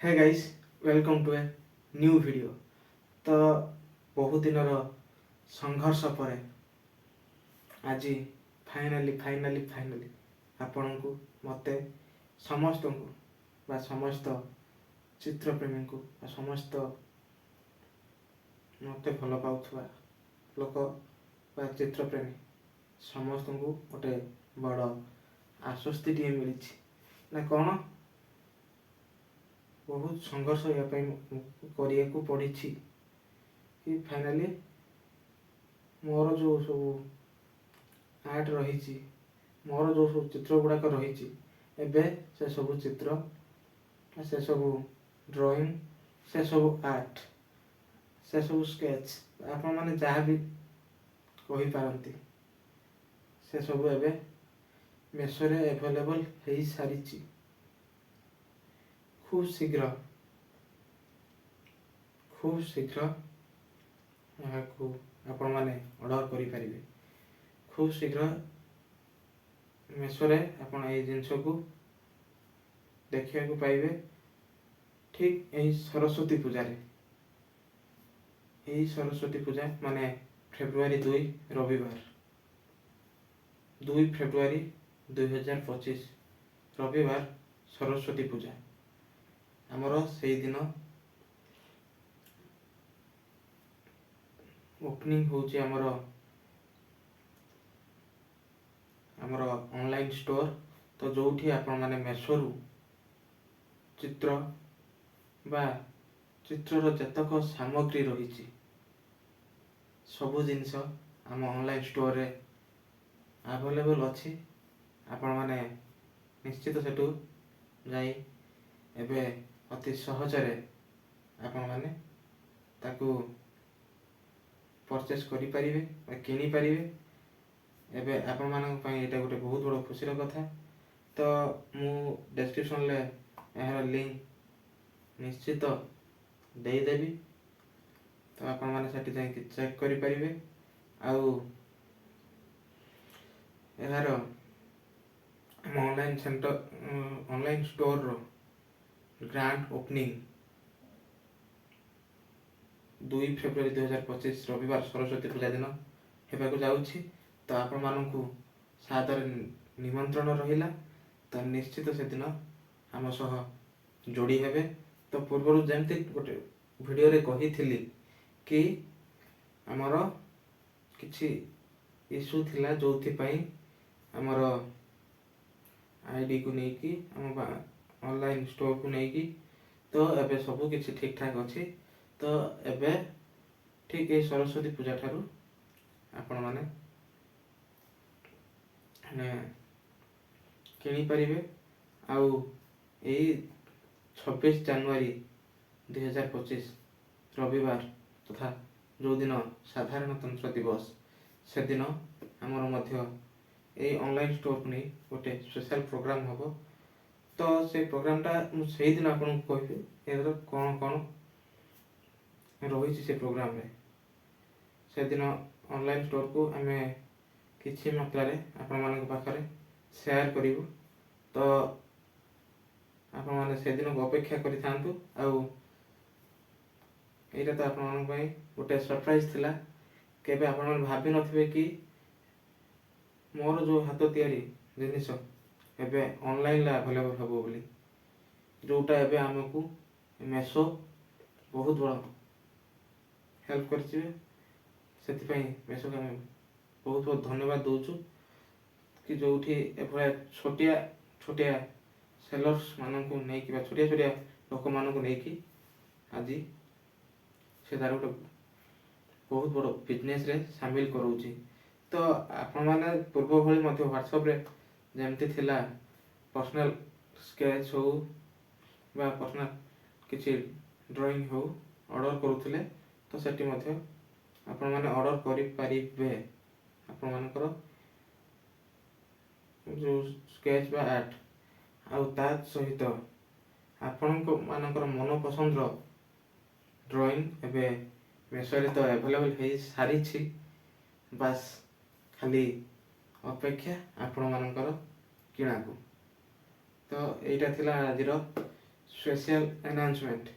Hey guys, welcome to a new video. तो बहुत दिन संघर्ष पर आज फाइनाली आपण को मते समस्त को बा समस्त चित्रप्रेमी को बा समस्त मते भल पाउथुवा लोक बा चित्रप्रेमी समस्त को गोटे बड़ आश्वस्ति टी मिली ना कौन बहुत संघर्ष करने को पड़ी कि फाइनाली मोर जो सब आर्ट रही मोर जो सब चित्र गुड़ाक रही एवं से सब चित्र से सब ड्राइंग से सब आर्ट से सब स्केच आपण मैंने जहाँ भी कही पारती से सब एवं मेसोरे एभेलेबल हो सारी खूब शीघ्र आपण मैंने ऑर्डर करें खूब शीघ्र मेसोरे आपण ये जिनस को देखा पाइबे। ठीक यही सरस्वती पूजा यही सरस्वती पूजा माने फेब्रुआरी 2 रविवार 2 फेब्रुआरी 2025 रविवार सरस्वती पूजा आमर से दिन ओपनिंग होची आमर ऑनलाइन स्टोर। तो जोठी आपण माने मेसोरु चित्र बा चित्रर जतक सामग्री रही सबु जिनस आम ऑनलाइन स्टोर रे अवेलेबल अच्छी आपण माने निश्चित सेठू जाई एबे अति सहजरे आपण माने ताकू परचेस करि पारिबे किनी पारिबे। एबे आपण मानक पई एटा गोटे बहुत बड़ खुशीर कथा। तो मु डिस्क्रिप्शन ले एहार लिंक निश्चित दे देबी। तो आपण माने सेठी जाई चेक करि पारिबे। आउ एहार ऑनलाइन सेंटर ऑनलाइन स्टोर रो ग्रांड ओपनिंग 2 फेब्रुआरी 2025 रविवार सरस्वती पूजा दिन हेबाकु जाउछि। तो आपण मानकु सादर निमंत्रण रहिला। तो निश्चित से दिन आम सह जोड़ी हेबे। तो पूर्व जमती गोटे वीडियो रे कही थिली कि आमर किछि इशू थिला जोथि पई आमर आईडी को नेकी आम ऑनलाइन स्टोर को नेकी। तो एबे सब किछि ठीक ठाक अछि। तो एबे ठीक ये सरस्वती पूजा ठारू आपण माने किनी पारिबे। आउ यही 26 जनवरी 2025 रविवार तथा जो दिन साधारणतंत्र दिवस से दिन आमर मध्य ये ऑनलाइन स्टोर को नहीं गोटे स्पेशल प्रोग्राम हम। तो से प्रोग्रामटा से दिन आपन को कहबे एरो कौन कौन रही से प्रोग्राम रे से दिन ऑनलाइन स्टोर को आम किसी मात्रा आपण मान पाखे शेयर करूँ। तो आपण मैंने से दिन को अपेक्षा करि थांतु। आउ एटा तो आपण मान पई गोटे सरप्राइज थिला। केबे आपण मान भाबी नथिबे कि मोर जो हाथ तैयारी जिनिस एबे ऑनलाइन ला अवेलेबल हबो बोली जोटा एबे हमकु मेसो बहुत बड़ा हेल्प करछि। सेति मेसो के बहुत बहुत धन्यवाद दूचु कि जो छोटिया छोटिया सेलर्स मानक नहीं कि छोटिया छोटिया लोक मानक नहीं कि आज से तार गोटे बहुत बड़ बिजनेस रे शामिल करोछि। तो आपण माने पूर्व भली मध्य व्हाट्सएप रे जेमती थिला पर्सनल स्केच हो बा पर्सनल किछि ड्राइंग हो ऑर्डर करूथिले। तो सेठी मध्य आपण माने ऑर्डर करि पारिबे। आपण मानकर जो स्केच बा आर्ट आउ ता सहित आपण मानकर मन पसंद रो ड्राइंग एबे मेसोरे तो अवेलेबल है सारी छी। बस खाली अपेक्षा आपण मानकर किणा को। तो एटा थिला आजिर ସ୍ପେଶିଆଲ ଆନାଉନ୍ସମେଣ୍ଟ।